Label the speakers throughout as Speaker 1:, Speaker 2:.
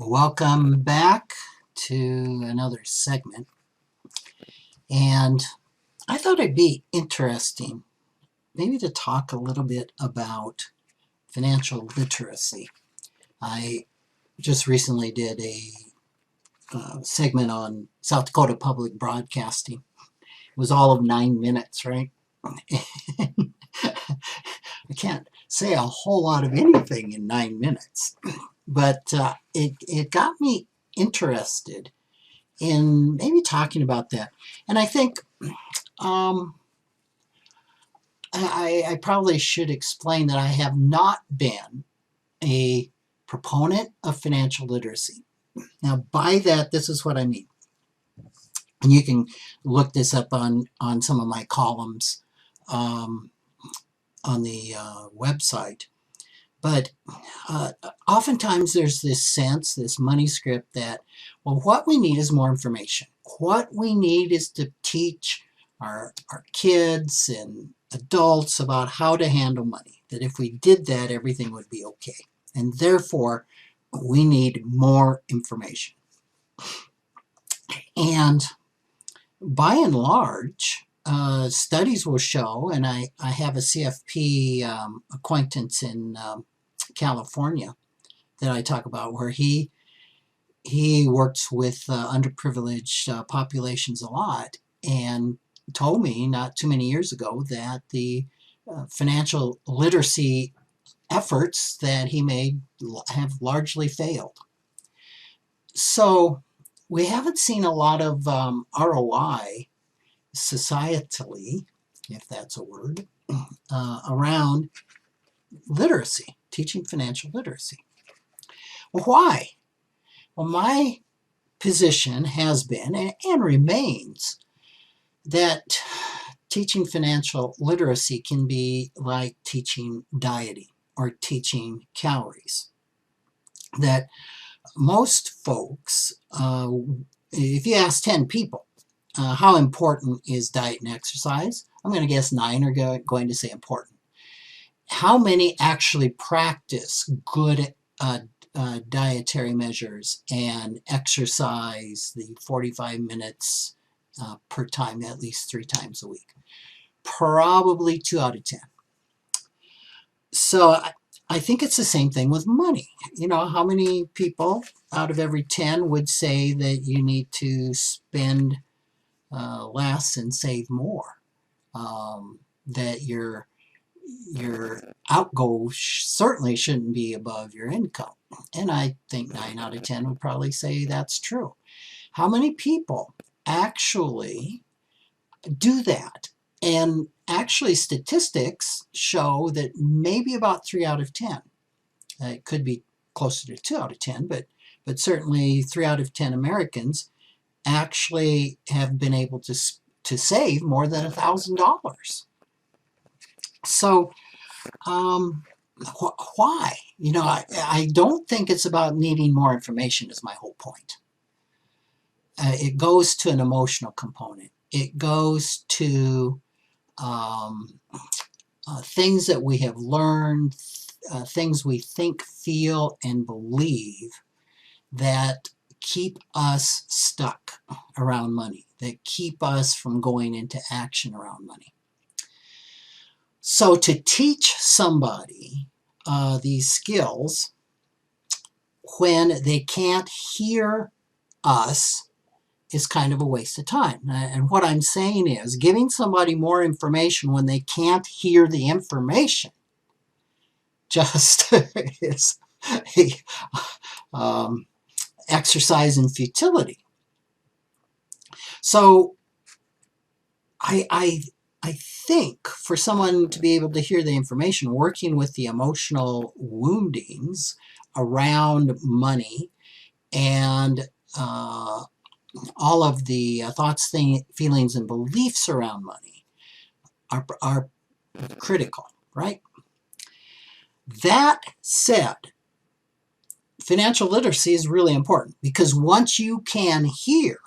Speaker 1: Welcome back to another segment. And I thought it'd be interesting maybe to talk a little bit about financial literacy. I just recently did a segment on South Dakota Public Broadcasting. It was all of 9 minutes, right? I can't say a whole lot of anything in 9 minutes, but it got me interested in maybe talking about that. And I think um, I probably should explain that I have not been a proponent of financial literacy. Now, by that, this is what I mean. And you can look this up on some of my columns um, on the website. But oftentimes there's this sense, this money script that, well, what we need is more information. What we need is to teach our kids and adults about how to handle money. That if we did that, everything would be okay. And therefore, we need more information. And by and large, studies will show, and I have a CFP acquaintance in California that I talk about, where he works with underprivileged populations a lot, and told me not too many years ago that the financial literacy efforts that he made have largely failed. So we haven't seen a lot of ROI societally, if that's a word, around literacy, teaching financial literacy. Well, why? Well, my position has been and remains that teaching financial literacy can be like teaching dieting or teaching calories. That most folks, if you ask 10 people, how important is diet and exercise? I'm going to guess 9 are going to say important. How many actually practice good dietary measures and exercise the 45 minutes per time, at least 3 times a week? Probably 2 out of 10. So I think it's the same thing with money. You know, how many people out of every 10 would say that you need to spend less and save more? That your outgo certainly shouldn't be above your income. And I think 9 out of 10 would probably say that's true. How many people actually do that? And actually statistics show that maybe about 3 out of 10. It could be closer to 2 out of 10, but certainly 3 out of 10 Americans actually have been able to save more than $1,000. So why? You know, I don't think it's about needing more information is my whole point. It goes to an emotional component. It goes to things that we have learned, things we think, feel, and believe that keep us stuck around money, that keep us from going into action around money. So to teach somebody these skills when they can't hear us is kind of a waste of time. And what I'm saying is giving somebody more information when they can't hear the information just is a exercise in futility. So I think for someone to be able to hear the information, working with the emotional woundings around money and all of the thoughts, feelings, and beliefs around money are critical, right? That said, financial literacy is really important because once you can hear,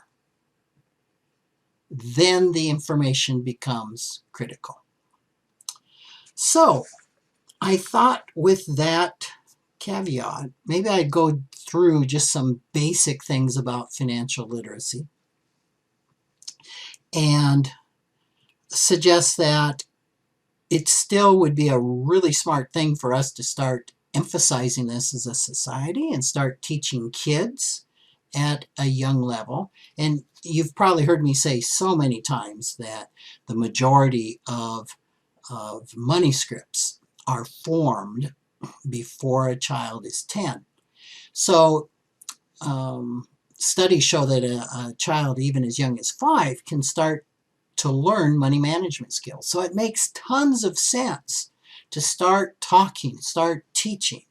Speaker 1: then the information becomes critical. So I thought with that caveat, maybe I'd go through just some basic things about financial literacy and suggest that it still would be a really smart thing for us to start emphasizing this as a society and start teaching kids at a young level. And you've probably heard me say so many times that the majority of money scripts are formed before a child is 10. So studies show that a child even as young as 5 can start to learn money management skills. So it makes tons of sense to start talking, start teaching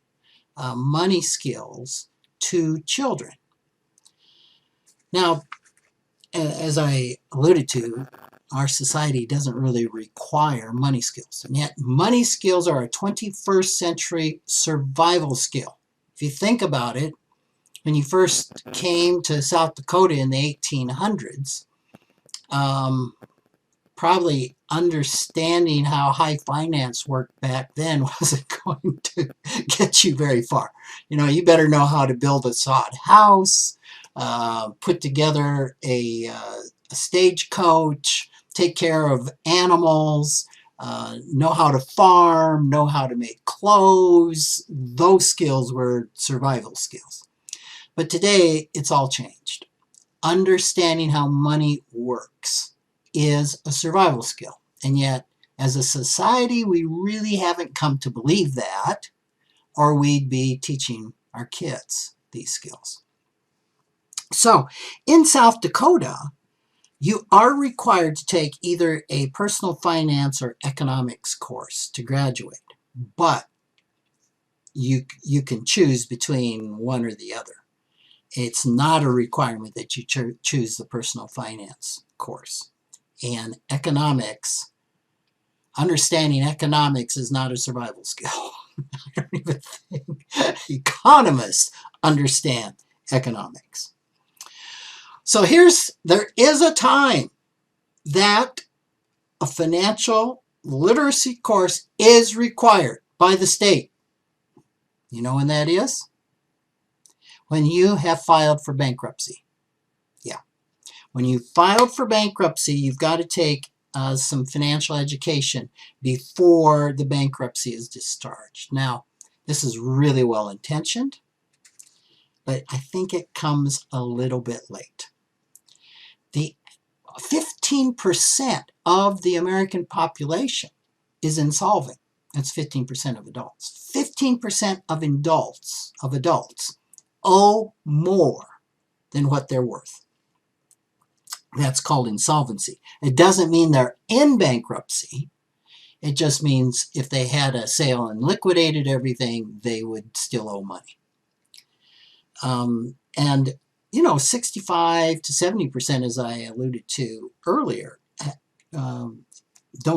Speaker 1: money skills to children. Now, as I alluded to, our society doesn't really require money skills. And yet money skills are a 21st century survival skill. If you think about it, when you first came to South Dakota in the 1800s, probably understanding how high finance worked back then wasn't going to get you very far. You know, you better know how to build a sod house, put together a stagecoach, take care of animals, know how to farm, know how to make clothes. Those skills were survival skills. But today, it's all changed. Understanding how money works is a survival skill. And yet, as a society, we really haven't come to believe that, or we'd be teaching our kids these skills. So, in South Dakota, you are required to take either a personal finance or economics course to graduate, but you can choose between one or the other. It's not a requirement that you choose the personal finance course. And economics, understanding economics is not a survival skill. I don't even think economists understand economics. So there is a time that a financial literacy course is required by the state. You know when that is? When you have filed for bankruptcy. Yeah. When you filed for bankruptcy, you've got to take some financial education before the bankruptcy is discharged. Now, this is really well intentioned, but I think it comes a little bit late. The 15% of the American population is insolvent. That's 15% of adults. 15% of adults owe more than what they're worth. That's called insolvency. It doesn't mean they're in bankruptcy. It just means if they had a sale and liquidated everything, they would still owe money. And, you know, 65 to 70%, as I alluded to earlier, don't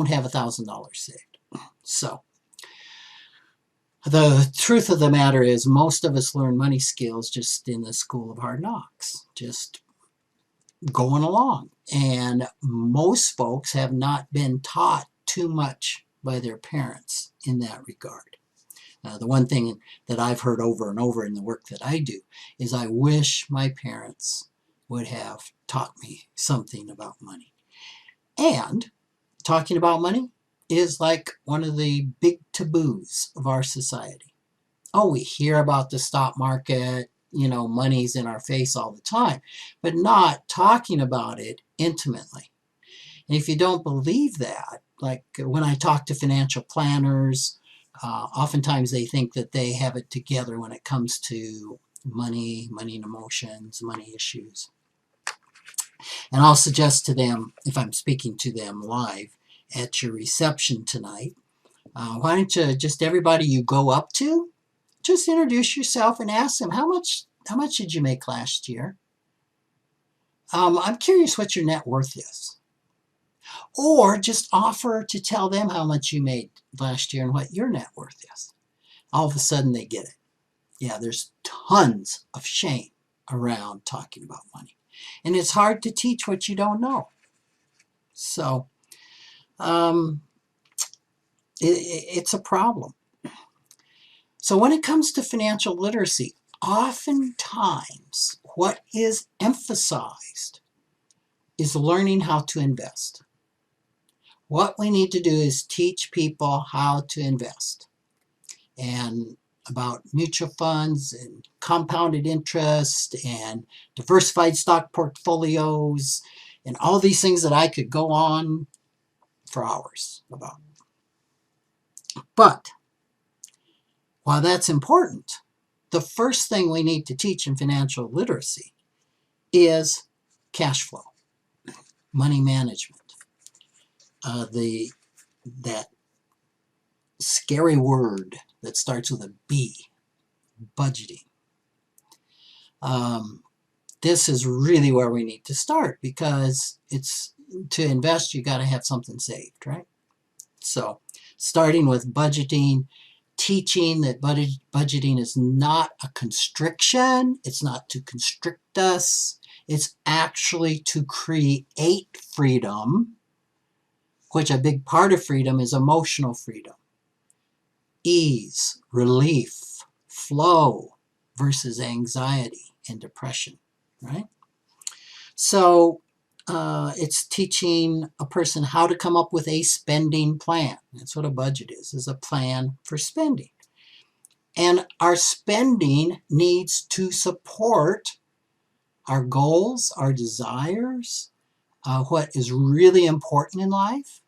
Speaker 1: have $1,000 saved. So the truth of the matter is most of us learn money skills just in the school of hard knocks, just going along. And most folks have not been taught too much by their parents in that regard. The one thing that I've heard over and over in the work that I do is I wish my parents would have taught me something about money. And talking about money is like one of the big taboos of our society. Oh, we hear about the stock market, you know, money's in our face all the time, but not talking about it intimately. And if you don't believe that, like when I talk to financial planners, oftentimes they think that they have it together when it comes to money and emotions, money issues. And I'll suggest to them, if I'm speaking to them live at your reception tonight, why don't you just everybody you go up to, just introduce yourself and ask them, how much did you make last year? I'm curious what your net worth is. Or just offer to tell them how much you made last year and what your net worth is. All of a sudden they get it. Yeah, there's tons of shame around talking about money. And it's hard to teach what you don't know. So it's a problem. So when it comes to financial literacy, oftentimes what is emphasized is learning how to invest. What we need to do is teach people how to invest, and about mutual funds and compounded interest and diversified stock portfolios and all these things that I could go on for hours about. But while that's important, the first thing we need to teach in financial literacy is cash flow, money management. That scary word that starts with a B, budgeting. This is really where we need to start, because it's to invest, you got to have something saved, right? So starting with budgeting, teaching that budgeting is not a constriction, it's not to constrict us, it's actually to create freedom, which a big part of freedom is emotional freedom. Ease, relief, flow versus anxiety and depression, right? So it's teaching a person how to come up with a spending plan. That's what a budget is a plan for spending. And our spending needs to support our goals, our desires, what is really important in life.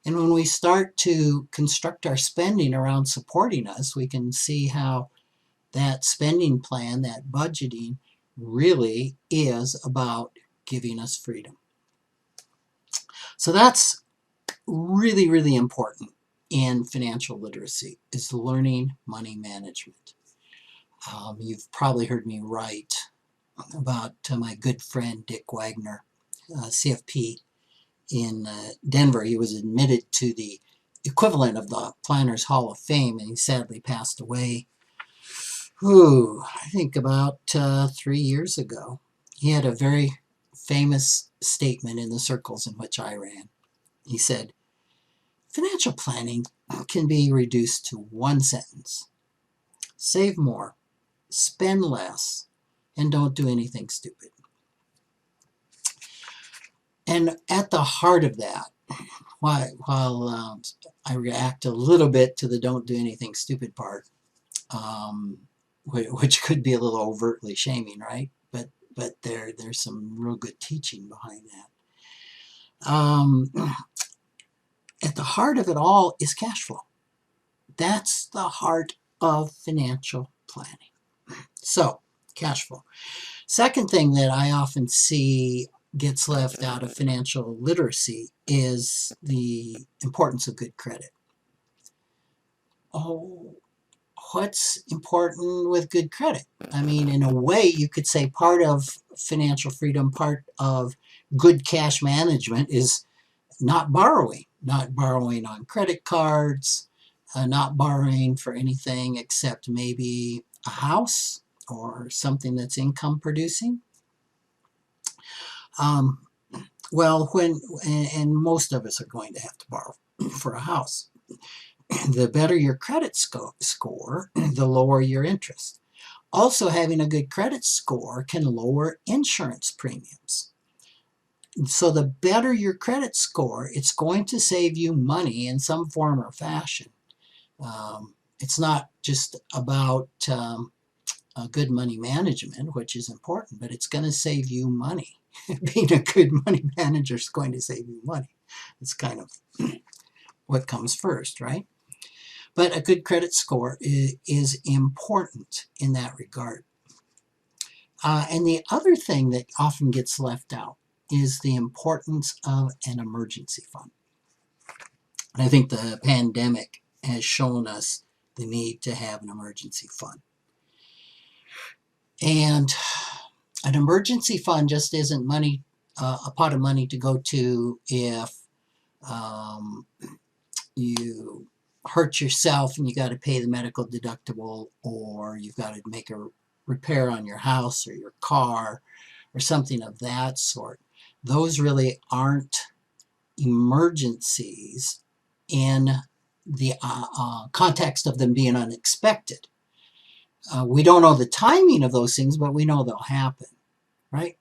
Speaker 1: And when we start to construct our spending around supporting us, we can see how that spending plan, that budgeting, really is about giving us freedom. So that's really, really important in financial literacy, is learning money management. You've probably heard me write about my good friend Dick Wagner, CFP in Denver. He was admitted to the equivalent of the Planners Hall of Fame, and he sadly passed away, I think about 3 years ago. He had a very famous statement in the circles in which I ran. He said, financial planning can be reduced to one sentence: save more, spend less, and don't do anything stupid. And at the heart of that, while I react a little bit to the don't do anything stupid part, which could be a little overtly shaming, right? But there's some real good teaching behind that. At the heart of it all is cash flow. That's the heart of financial planning. So, cash flow. Second thing that I often see gets left out of financial literacy is the importance of good credit. Oh, what's important with good credit? I mean, in a way, you could say part of financial freedom, part of good cash management is not borrowing on credit cards, not borrowing for anything except maybe a house or something that's income producing. Well, and most of us are going to have to borrow for a house. The better your credit score, the lower your interest. Also, having a good credit score can lower insurance premiums. So the better your credit score, it's going to save you money in some form or fashion. It's not just about good money management, which is important, but it's going to save you money. Being a good money manager is going to save you money. It's kind of what comes first, right? But a good credit score is important in that regard. And the other thing that often gets left out is the importance of an emergency fund. And I think the pandemic has shown us the need to have an emergency fund. And an emergency fund just isn't money, a pot of money to go to if you hurt yourself and you got to pay the medical deductible, or you've got to make a repair on your house or your car or something of that sort. Those really aren't emergencies in the context of them being unexpected. We don't know the timing of those things, but we know they'll happen, right?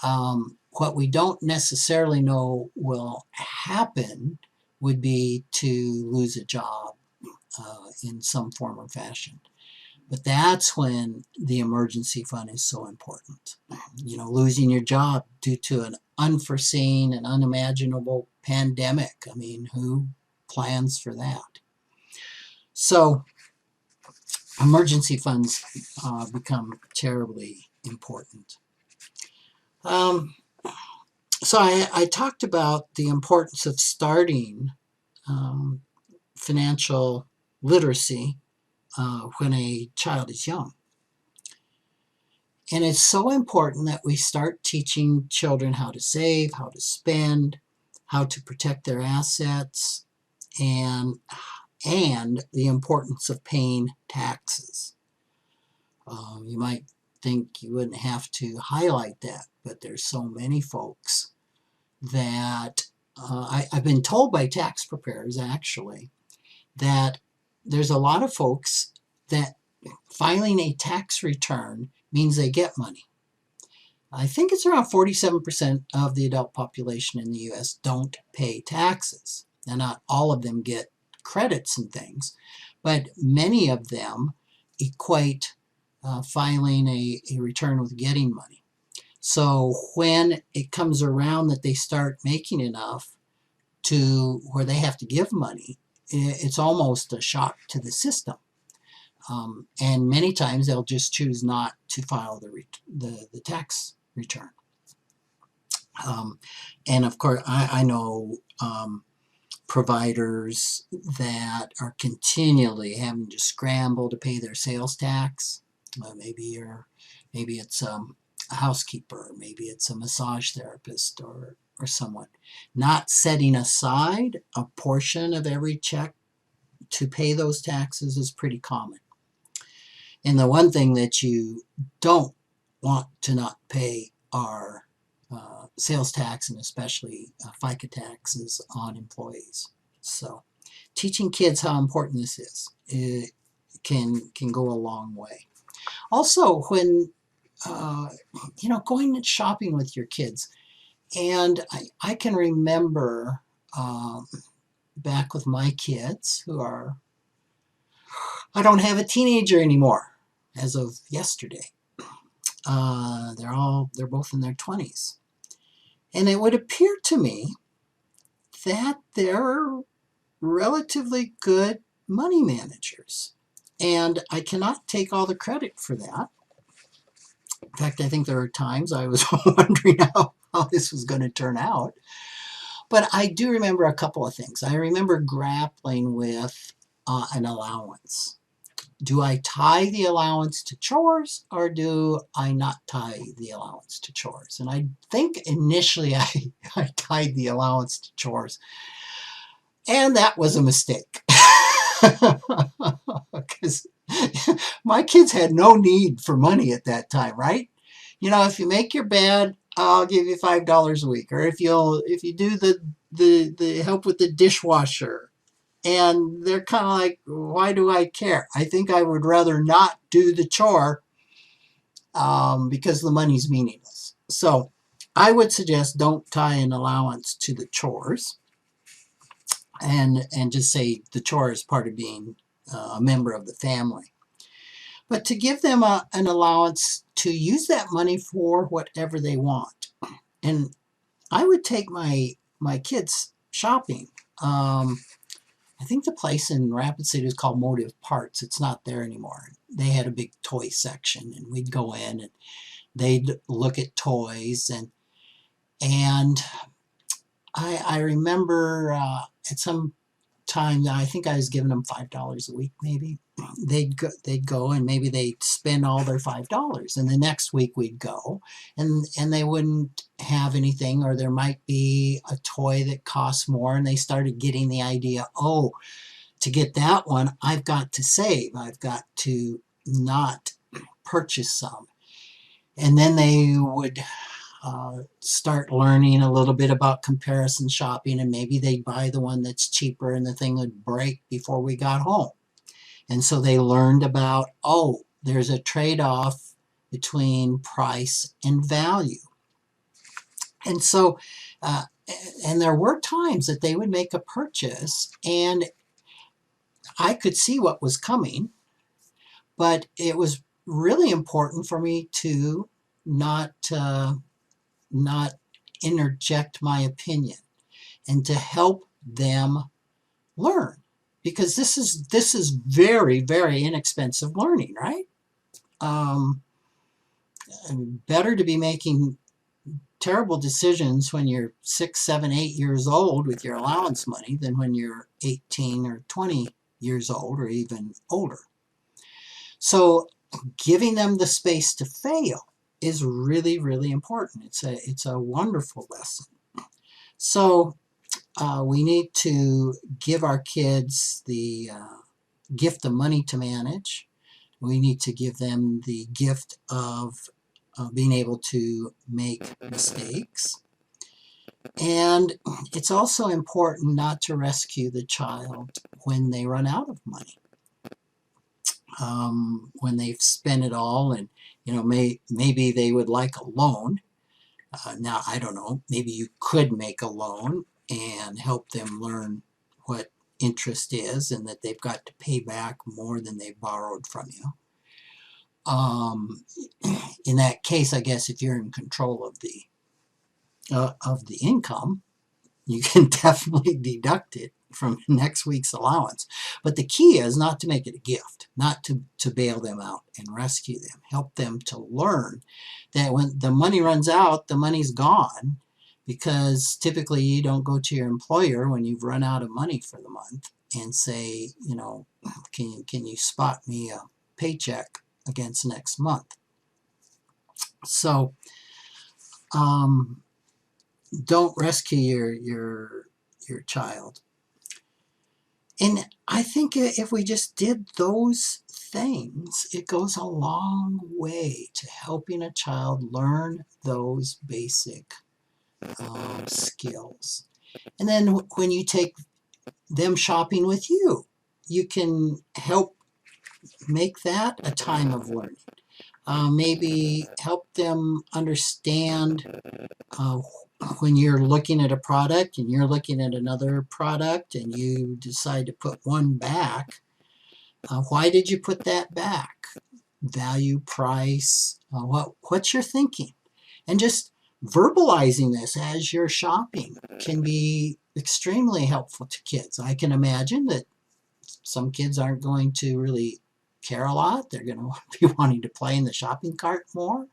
Speaker 1: What we don't necessarily know will happen would be to lose a job in some form or fashion. But that's when the emergency fund is so important. You know, losing your job due to an unforeseen and unimaginable pandemic. I mean, who plans for that? So emergency funds become terribly important. So I talked about the importance of starting financial literacy when a child is young. And it's so important that we start teaching children how to save, how to spend, how to protect their assets, and the importance of paying taxes. You might think you wouldn't have to highlight that, but there's so many folks that I've been told by tax preparers actually that there's a lot of folks that filing a tax return means they get money. I think it's around 47% of the adult population in the US don't pay taxes. Now, not all of them get credits and things, but many of them equate filing a return with getting money. So when it comes around that they start making enough to where they have to give money, it's almost a shock to the system. And many times they'll just choose not to file the tax return. And of course, I know providers that are continually having to scramble to pay their sales tax. Maybe it's a housekeeper, maybe it's a massage therapist or someone. Not setting aside a portion of every check to pay those taxes is pretty common. And the one thing that you don't want to not pay are sales tax and especially FICA taxes on employees. So teaching kids how important this is, it can go a long way. Also, when going and shopping with your kids, and I can remember back with my kids who are, I don't have a teenager anymore as of yesterday. They're both in their 20s. And it would appear to me that they're relatively good money managers. And I cannot take all the credit for that. In fact, I think there are times I was wondering how this was going to turn out. But I do remember a couple of things. I remember grappling with an allowance. Do I tie the allowance to chores or do I not tie the allowance to chores? And I think initially I tied the allowance to chores. And that was a mistake. Because my kids had no need for money at that time, right? You know, if you make your bed, I'll give you $5 a week. Or if you do the help with the dishwasher, and they're kind of like, why do I care? I think I would rather not do the chore because the money's meaningless. So I would suggest don't tie an allowance to the chores and just say the chore is part of being a member of the family. But to give them an allowance to use that money for whatever they want. And I would take my kids shopping. I think the place in Rapid City is called Motive Parts. It's not there anymore. They had a big toy section, and we'd go in and they'd look at toys. And I remember at some time, I think I was giving them $5 a week maybe. They'd go and maybe they'd spend all their $5. And the next week we'd go and they wouldn't have anything, or there might be a toy that costs more, and they started getting the idea, oh, to get that one, I've got to save. I've got to not purchase some. And then they would start learning a little bit about comparison shopping, and maybe they'd buy the one that's cheaper and the thing would break before we got home. And so they learned about, oh, there's a trade-off between price and value. And so, and there were times that they would make a purchase and I could see what was coming, but it was really important for me to not not interject my opinion and to help them learn, because this is very, very inexpensive learning, right? Better to be making terrible decisions when you're 6, 7, 8 years old with your allowance money than when you're 18 or 20 years old or even older. So giving them the space to fail is really, really important. It's a wonderful lesson. So we need to give our kids the gift of money to manage. We need to give them the gift of being able to make mistakes. And it's also important not to rescue the child when they run out of money. When they've spent it all, and maybe they would like a loan. Now, I don't know, maybe you could make a loan and help them learn what interest is and that they've got to pay back more than they borrowed from you. In that case, I guess if you're in control of the income, you can definitely deduct it from next week's allowance. But the key is not to make it a gift, not to bail them out and rescue them. Help them to learn that when the money runs out, the money's gone, because typically you don't go to your employer when you've run out of money for the month and say, can you spot me a paycheck against next month? So don't rescue your child. And I think if we just did those things, it goes a long way to helping a child learn those basic skills. And then when you take them shopping with you, you can help make that a time of learning. Maybe help them understand when you're looking at a product and you're looking at another product and you decide to put one back, why did you put that back? Value, price, what's your thinking? And just verbalizing this as you're shopping can be extremely helpful to kids. I can imagine that some kids aren't going to really care a lot. They're going to be wanting to play in the shopping cart more.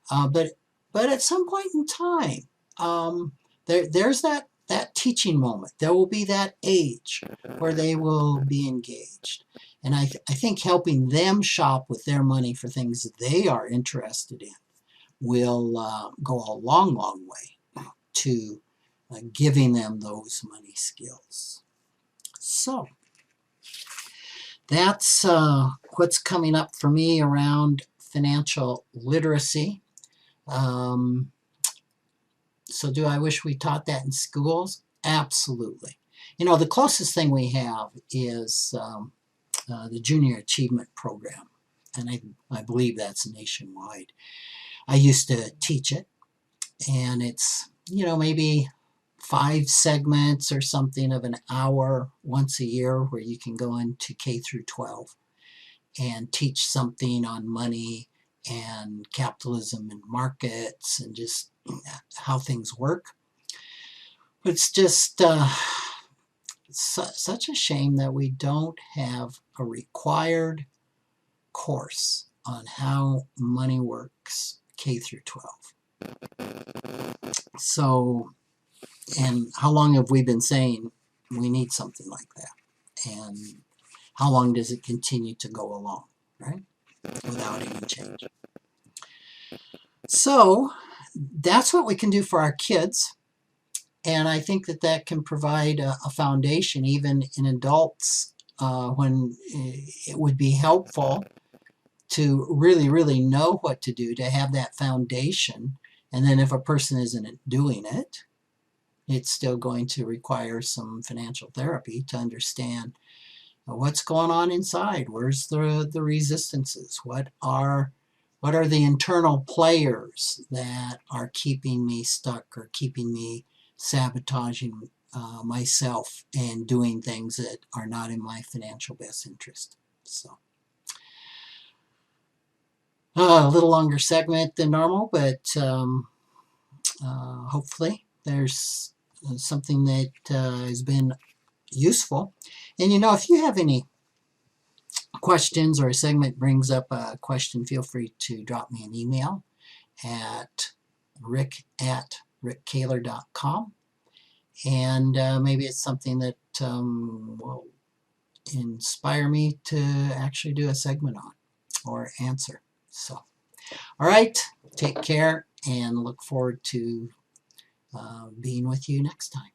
Speaker 1: But at some point in time, there's that teaching moment. There will be that age where they will be engaged. And I think helping them shop with their money for things they are interested in will go a long, long way to giving them those money skills. So that's what's coming up for me around financial literacy. So do I wish we taught that in schools? Absolutely. The closest thing we have is the Junior Achievement Program, and I believe that's nationwide. I used to teach it, and it's, maybe 5 segments or something of an hour once a year where you can go into K through 12 and teach something on money and capitalism and markets and just how things work. But it's just such a shame that we don't have a required course on how money works K through 12. So, and how long have we been saying we need something like that? And how long does it continue to go along, right? Without any change. So that's what we can do for our kids. And I think that can provide a foundation even in adults when it would be helpful to really, really know what to do, to have that foundation. And then if a person isn't doing it, it's still going to require some financial therapy to understand, What's going on inside? Where's the resistances? What are the internal players that are keeping me stuck or keeping me sabotaging myself and doing things that are not in my financial best interest? So a little longer segment than normal, but hopefully there's something that has been useful. And if you have any questions or a segment brings up a question, feel free to drop me an email at rick@rickkaler.com, and maybe it's something that will inspire me to actually do a segment on or answer. So, all right, take care and look forward to being with you next time.